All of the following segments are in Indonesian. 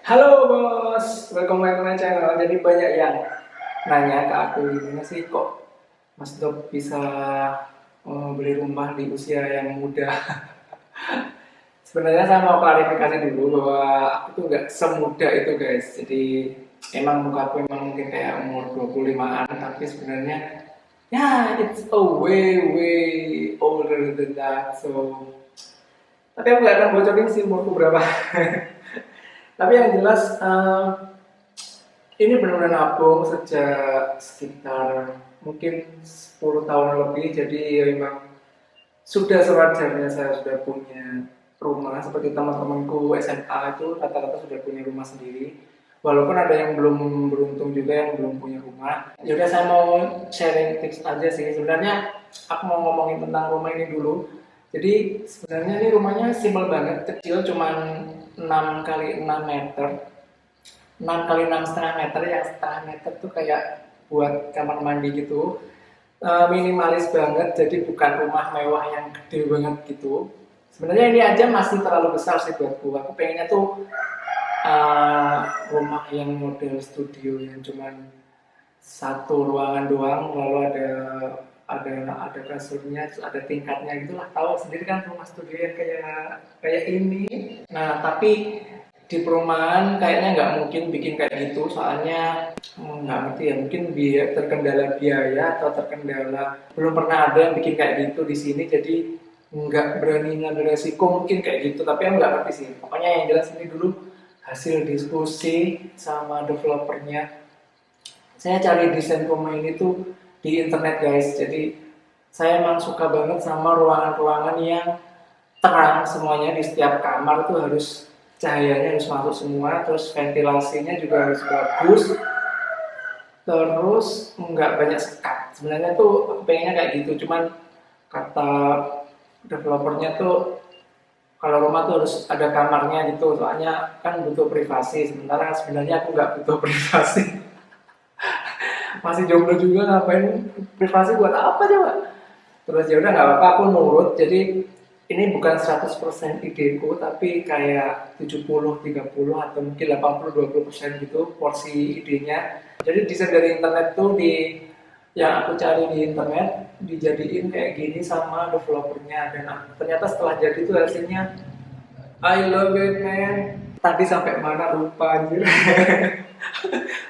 Halo bos, welcome back to my channel. Jadi banyak yang nanya ke aku gimana sih kok Mas Dok bisa beli rumah di usia yang muda. Sebenarnya saya mau klarifikasi dulu bahwa aku tuh nggak semuda itu guys. Jadi emang muka aku emang mungkin kayak umur 25-an, tapi sebenarnya ya it's a way older than that. So tapi aku nggak akan bocorin sih umurku berapa. Tapi yang jelas ini benar-benar nabung sejak sekitar mungkin 10 tahun lebih, jadi ya memang sudah sewajarnya saya sudah punya rumah seperti teman-temanku SMA itu rata-rata sudah punya rumah sendiri. Walaupun ada yang belum beruntung juga yang belum punya rumah. Yaudah saya mau sharing tips aja sih. Sebenarnya aku mau ngomongin tentang rumah ini dulu. Jadi sebenarnya ini rumahnya simpel banget, kecil cuman 6 kali 6 meter. 6 kali 6,5 meter, yang setengah meter tuh kayak buat kamar mandi gitu. Minimalis banget, jadi bukan rumah mewah yang gede banget gitu. Sebenarnya ini aja masih terlalu besar sih buatku. Aku pengennya tuh uh, rumah yang model studio yang cuman satu ruangan doang, lalu ada kasurnya, terus ada tingkatnya gitulah. Tahu sendiri kan rumah studio yang kayak kayak ini. Nah, tapi di perumahan kayaknya nggak mungkin bikin kayak gitu, soalnya nggak ngerti ya, mungkin terkendala biaya atau terkendala belum pernah ada yang bikin kayak gitu di sini, jadi nggak berani ngambil resiko mungkin kayak gitu. Tapi aku nggak ngerti sih, pokoknya yang jelas ini dulu hasil diskusi sama developernya. Saya cari desain rumah ini tuh di internet guys, jadi saya emang suka banget sama ruangan-ruangan yang terang semuanya. Di setiap kamar tuh harus cahayanya harus masuk semua, terus ventilasinya juga harus bagus, terus nggak banyak sekat. Sebenarnya tuh aku pengennya kayak gitu, cuman kata developernya tuh kalau rumah tuh harus ada kamarnya gitu, soalnya kan butuh privasi. Sementara sebenarnya aku nggak butuh privasi. Masih jomblo juga, ngapain privasi buat apa coba. Terus ya udah nggak apa-apa, aku nurut. Jadi ini bukan 100% ideku, tapi kayak 70-30 atau mungkin 80-20% gitu porsi idenya. Jadi desain dari internet tuh yang aku cari di internet dijadiin kayak gini sama developernya, dan ternyata setelah jadi tuh hasilnya I love it man. Tadi sampai mana lupa anjir.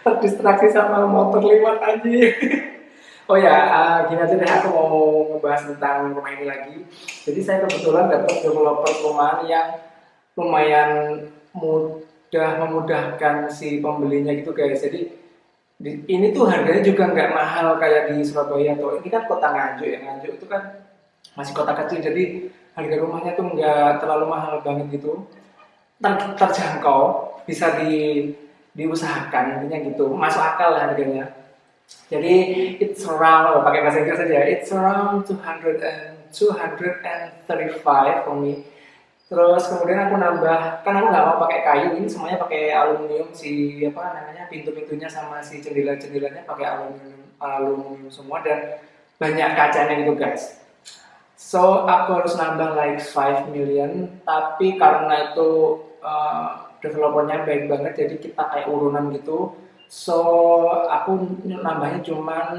Terdistraksi sama motor lewat anjir. Oh ya, gini aja deh, aku mau ngebahas tentang rumah ini lagi. Jadi saya kebetulan dapat developer perumahan yang lumayan mudah memudahkan si pembelinya gitu guys. Jadi ini tuh harganya juga nggak mahal kayak di Surabaya, atau ini kan kota Nganjuk ya. Nganjuk itu kan masih kota kecil, jadi harga rumahnya tuh nggak terlalu mahal banget gitu. Terjangkau, bisa diusahakan, intinya gitu, masuk akal lah harganya. Jadi it's around, pakai bahasa Inggris saja, it's around 235 for me. Terus kemudian aku nambah, kan aku nggak mau pakai kayu, ini semuanya pakai aluminium, si apa namanya, pintu-pintunya sama si jendela-jendelanya pakai aluminium semua, dan banyak kacanya gitu guys. So aku harus nambah like 5 million, tapi karena itu developernya baik banget, jadi kita kayak urunan gitu. So aku nambahnya cuma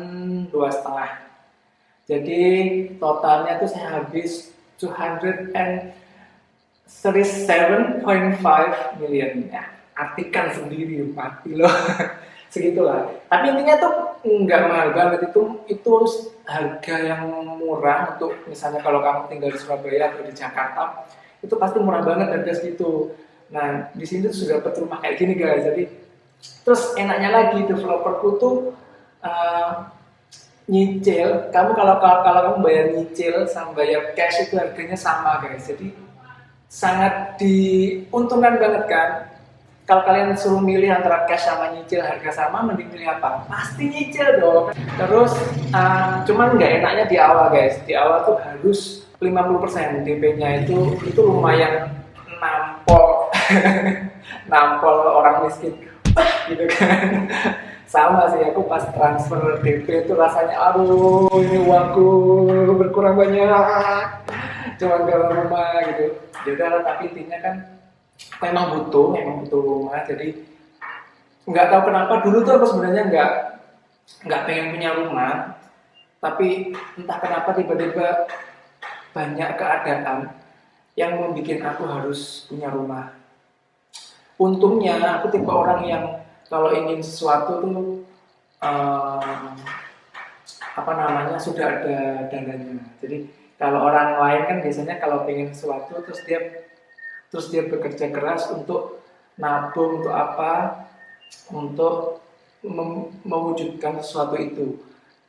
2,5. Jadi totalnya tuh saya habis 237,5 million ya. Artikan sendiri, mati loh. Segitulah. Tapi intinya tuh nggak mahal banget, itu harga yang murah untuk misalnya kalau kamu tinggal di Surabaya atau di Jakarta, itu pasti murah banget harga segitu. Nah di sini tuh sudah dapat rumah kayak gini guys. Jadi terus enaknya lagi developerku tuh nyicil. Kalau kamu bayar nyicil sama bayar cash itu harganya sama guys. Jadi sangat diuntungkan banget kan. Kalau kalian suruh milih antara cash sama nyicil harga sama, mending milih apa? Pasti nyicil dong. Terus cuman nggak enaknya di awal guys. Di awal tuh harus 50% DP-nya, itu lumayan nampol. Nampol orang miskin gitu kan. Sama sih, aku pas transfer DP itu rasanya aduh ini uangku berkurang banyak, cuma dalam rumah gitu. Yaudah, tapi intinya kan aku emang butuh rumah. Jadi nggak tahu kenapa dulu tuh aku sebenarnya nggak pengen punya rumah, tapi entah kenapa tiba-tiba banyak keadaan yang membuat aku harus punya rumah. Untungnya aku tipe orang yang kalau ingin sesuatu tuh eh, apa namanya sudah ada dananya. Jadi kalau orang lain kan biasanya kalau pengen sesuatu terus dia bekerja keras untuk nabung untuk apa, untuk mewujudkan sesuatu itu.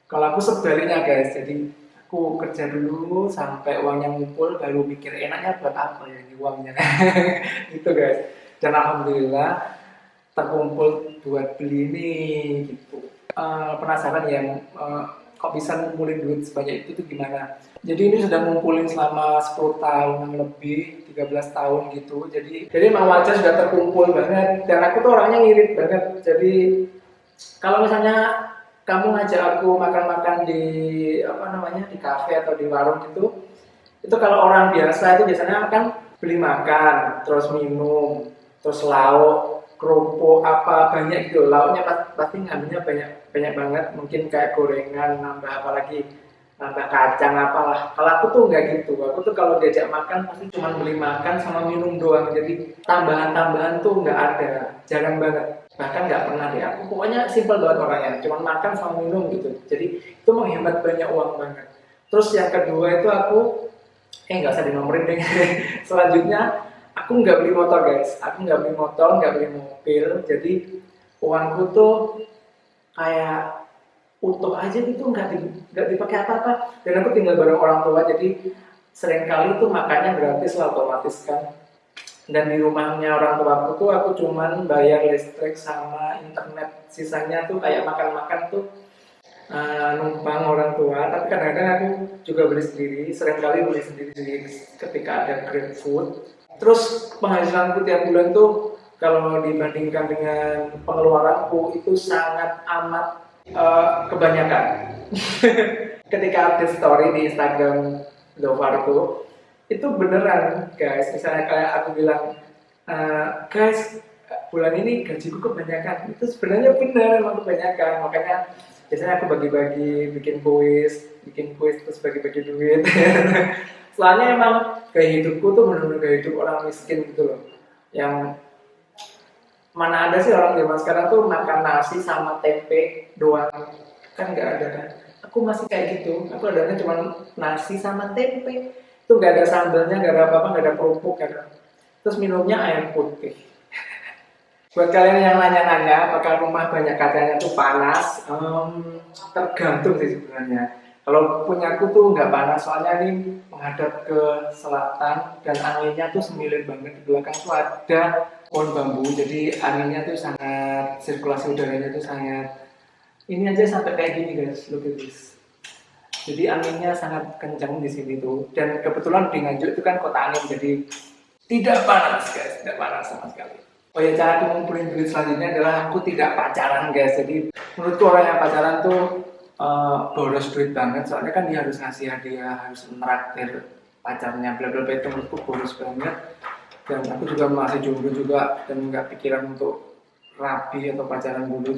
Kalau aku sebaliknya guys, jadi aku kerja dulu sampai uangnya ngumpul baru mikir enaknya buat apa ya ini uangnya. Gitu guys. Dan alhamdulillah terkumpul buat beli ini gitu. Penasaran ya kok bisa ngumpulin duit sebanyak itu tuh gimana? Jadi ini sudah ngumpulin selama 10 tahun lebih, 13 tahun gitu. Jadi emang wajah sudah terkumpul banget dan aku tuh orangnya ngirit banget. Jadi kalau misalnya kamu ngajak aku makan-makan di apa namanya di kafe atau di warung gitu, itu kalau orang biasa itu biasanya kan beli makan, terus minum, terus lauk, kerupuk apa banyak gitu. Lauknya pasti ngambilnya banyak banyak banget, mungkin kayak gorengan, nambah apa lagi, nambah kacang apalah. Kalau aku tuh nggak gitu. Aku tuh kalau diajak makan pasti cuma beli makan sama minum doang. Jadi tambahan-tambahan tuh nggak ada, jarang banget. Bahkan nggak pernah deh aku. Pokoknya simpel banget orangnya, cuma makan sama minum gitu. Jadi itu menghemat banyak uang banget. Terus yang kedua itu aku nggak usah dinomorin deh. Selanjutnya aku nggak beli motor guys. Aku nggak beli motor, nggak beli mobil. Jadi uangku tuh kayak utuh aja gitu, nggak dipakai apa-apa. Dan aku tinggal bareng orang tua, jadi seringkali tuh makannya gratis lah otomatis kan. Dan di rumahnya orang tuaku tuh aku cuman bayar listrik sama internet, sisanya tuh kayak makan-makan tuh numpang orang tua. Tapi kadang-kadang aku juga beli sendiri, seringkali beli sendiri ketika ada Grab Food. Terus penghasilanku tiap bulan tuh kalau dibandingkan dengan pengeluaranku itu sangat amat kebanyakan. Ketika update story di Instagram Dovar itu beneran guys, misalnya kayak aku bilang guys bulan ini gajiku kebanyakan, itu sebenarnya bener emang kebanyakan. Makanya biasanya aku bagi-bagi bikin kuis terus bagi-bagi duit. Soalnya emang gaya hidupku tuh bener-bener gaya hidup orang miskin gitu loh, yang mana ada sih orang zaman sekarang tuh makan nasi sama tempe doang, kan nggak ada kan. Aku masih kayak gitu, aku adanya cuma nasi sama tempe, itu nggak ada sambelnya, nggak ada apa-apa, nggak ada kerupuk kan. Terus minumnya air putih. Buat kalian yang nanya-nanya apakah rumah banyak kacanya tuh panas, tergantung sih sebenarnya. Kalau punyaku tuh nggak panas, soalnya ini menghadap ke selatan dan anginnya tuh semilir banget. Di belakang tuh ada pohon bambu, jadi anginnya tuh sangat, sirkulasi udaranya tuh sangat. Ini aja sampai kayak gini guys, look at this. Jadi anginnya sangat kencang di sini tuh, dan kebetulan di Nganjuk itu kan kota angin, jadi tidak panas guys, tidak panas sama sekali. Oh ya, cara aku ngumpulin duit selanjutnya adalah aku tidak pacaran guys. Jadi menurutku orang yang pacaran tuh boros duit banget. Soalnya kan dia harus ngasih hadiah, harus menraktir pacarnya, bla bla bla, itu menurutku boros banget. Dan aku juga masih jomblo juga dan nggak pikiran untuk rapi atau pacaran dulu.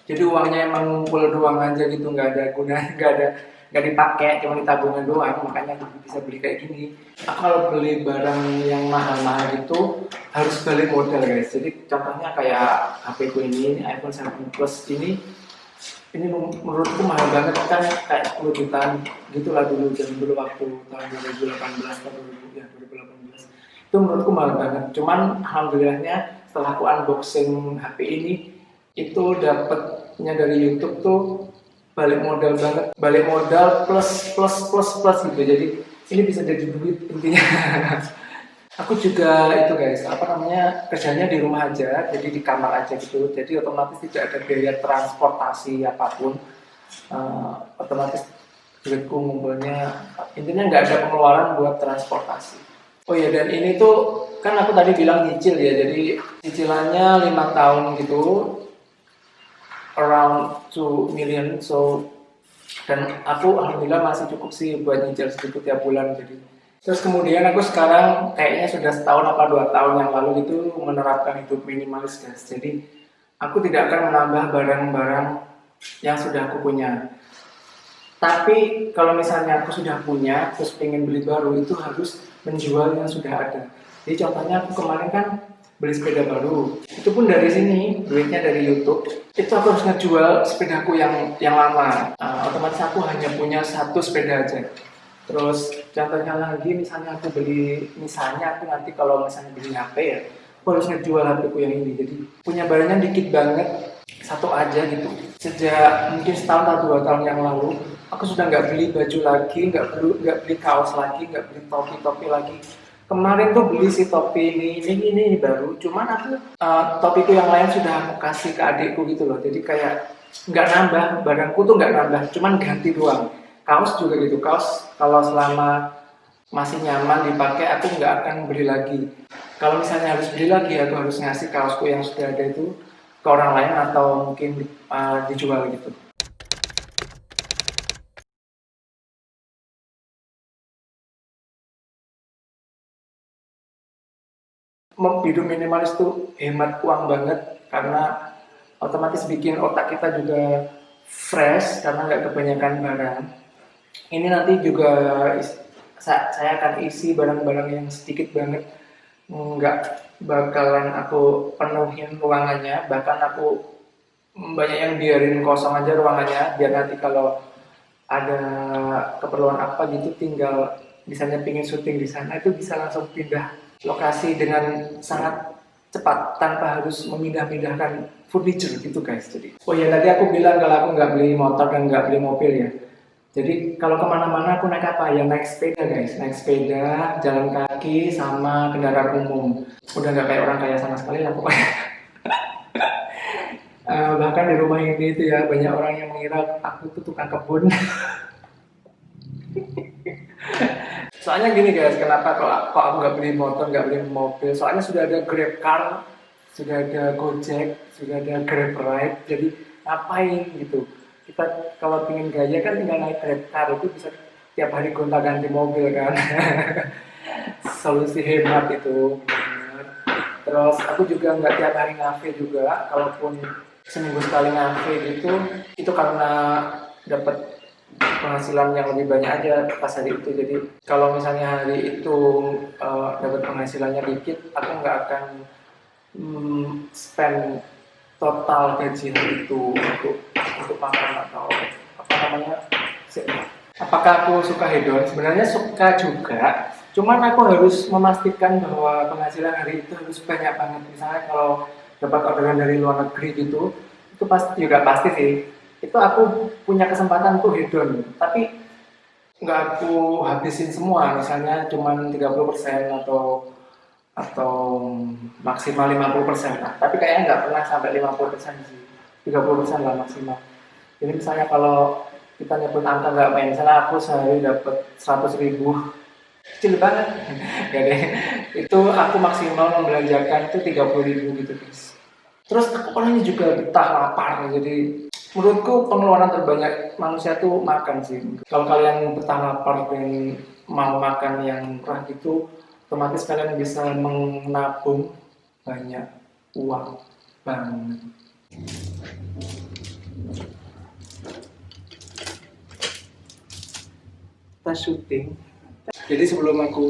Jadi uangnya emang ngumpul doang aja gitu, nggak ada gunanya, nggak dipakai, cuma di tabungan doang. Makanya aku bisa beli kayak gini. Aku kalau beli barang yang mahal-mahal gitu harus balik modal guys. Jadi contohnya kayak HP ku ini iPhone 7 Plus ini menurutku mahal banget kan, kayak 10 jutaan gitulah dulu waktu tahun 2018 atau 2018 itu menurutku mahal banget. Cuman alhamdulillahnya setelah aku unboxing HP ini itu dapatnya dari YouTube tuh balik modal banget, balik modal plus gitu. Jadi ini bisa jadi duit intinya. Aku juga itu guys, apa namanya, kerjanya di rumah aja, jadi di kamar aja gitu. Jadi otomatis tidak ada biaya transportasi apapun. Otomatis duitku ngumpulnya, intinya nggak ada pengeluaran buat transportasi. Oh iya, dan ini tuh kan aku tadi bilang nyicil ya, jadi cicilannya 5 tahun gitu, around 2 million. So dan aku alhamdulillah masih cukup sih buat nyicil segitu tiap bulan. Jadi Terus kemudian aku sekarang kayaknya sudah setahun apa 2 tahun yang lalu itu menerapkan hidup minimalis guys. Jadi aku tidak akan menambah barang-barang yang sudah aku punya. Tapi kalau misalnya aku sudah punya, terus pengen beli baru, itu harus menjual yang sudah ada. Jadi contohnya aku kemarin kan beli sepeda baru, itu pun dari sini, duitnya dari YouTube. Itu aku harus ngejual sepedaku yang lama. Otomatis aku hanya punya satu sepeda aja. Terus contohnya lagi, misalnya aku beli, misalnya aku nanti kalau misalnya beli HP ya, aku harus ngejual HP ku yang ini. Jadi punya barangnya dikit banget, satu aja gitu. Sejak mungkin setahun atau 2 tahun yang lalu, aku sudah nggak beli baju lagi, nggak beli kaos lagi, nggak beli topi lagi. Kemarin tuh beli si topi ini baru, cuman aku topiku yang lain sudah aku kasih ke adikku gitu loh. Jadi kayak nggak nambah, barangku tuh nggak nambah, cuman ganti doang. Kaos juga gitu, kaos kalau selama masih nyaman dipakai aku nggak akan beli lagi. Kalau misalnya harus beli lagi, aku harus ngasih kaosku yang sudah ada itu ke orang lain atau mungkin dijual gitu. Hidup minimalis tuh hemat uang banget karena otomatis bikin otak kita juga fresh karena nggak kebanyakan barang. Ini nanti juga saya akan isi barang-barang yang sedikit banget, nggak bakalan aku penuhin ruangannya, bahkan aku banyak yang biarin kosong aja ruangannya biar nanti kalau ada keperluan apa gitu tinggal misalnya pingin syuting di sana itu bisa langsung pindah lokasi dengan sangat cepat tanpa harus memindah-mindahkan furniture gitu guys. Jadi oh ya tadi aku bilang kalau aku nggak beli motor dan nggak beli mobil ya. Jadi kalau kemana-mana aku naik apa ya, naik sepeda guys, naik sepeda, jalan kaki sama kendaraan umum. Udah nggak kayak orang kaya sama sekali lah pokoknya. Bahkan di rumah ini itu ya banyak orang yang mengira aku tuh tukang kebun. Soalnya gini guys, kenapa kok aku nggak beli motor, nggak beli mobil? Soalnya sudah ada Grab Car, sudah ada Gojek, sudah ada Grab Ride. Jadi ngapain gitu? Kita kalau pengen gaya kan tinggal naik Grab Car itu bisa tiap hari gonta-ganti mobil kan. Solusi hemat itu. Terus aku juga nggak tiap hari ngafe juga, kalaupun seminggu sekali ngafe gitu, itu karena dapat penghasilan yang lebih banyak aja pas hari itu. Jadi kalau misalnya hari itu dapat penghasilannya dikit, aku nggak akan spend total gaji hari itu untuk makan atau apa namanya. Apakah aku suka hedon? Sebenarnya suka juga. Cuman aku harus memastikan bahwa penghasilan hari itu harus banyak banget. Misalnya kalau dapat orderan dari luar negeri gitu, itu pasti juga pasti sih. Itu aku punya kesempatan tuh hedon, tapi nggak aku habisin semua. Misalnya cuma 30% atau maksimal 50% lah. Tapi kayaknya nggak pernah sampai 50% sih. 30% lah maksimal. Jadi misalnya kalau kita nyebut angka nggak main, misalnya aku sehari dapat 100.000, kecil banget. Jadi itu aku maksimal membelanjakan itu 30.000 gitu guys. Terus aku orangnya juga betah lapar, jadi menurutku pengeluaran terbanyak manusia tuh makan sih. Kalau kalian betah lapar dan mau makan yang murah gitu, otomatis kalian bisa menabung banyak uang banget. Kita syuting. Jadi sebelum aku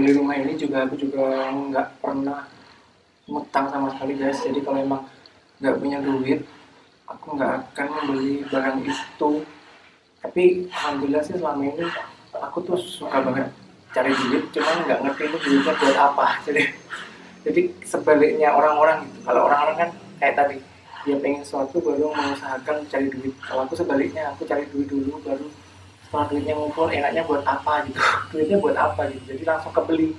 beli rumah ini juga aku juga nggak pernah ngutang sama sekali guys. Jadi kalau emang nggak punya duit, aku nggak akan membeli barang itu. Tapi alhamdulillah sih selama ini aku tuh suka banget cari duit, cuman nggak ngerti ini duitnya buat apa. Jadi sebaliknya orang-orang gitu. Kalau orang-orang kan kayak tadi dia pengen sesuatu baru mengusahakan cari duit. Kalau aku sebaliknya, aku cari duit dulu baru setelah duitnya ngumpul enaknya buat apa gitu. Duitnya buat apa gitu. Jadi langsung kebeli.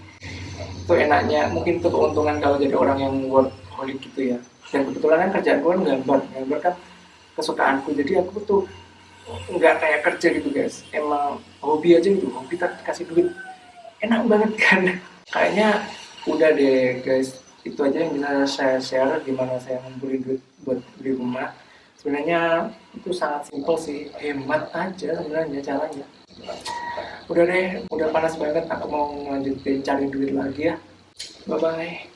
Itu enaknya, mungkin itu keuntungan kalau jadi orang yang workaholic gitu ya. Dan kebetulan kan kerjaan gue gambar kan kesukaanku, jadi aku tuh nggak kayak kerja gitu guys, emang hobi aja gitu, hobi tapi kasih duit enak banget kan. Kayaknya udah deh guys, itu aja yang bisa saya share gimana saya ngumpulin duit buat beli rumah. Sebenarnya itu sangat simpel sih, hemat aja sebenarnya caranya. udah deh, udah panas banget, aku mau lanjutin cari duit lagi ya. Bye bye.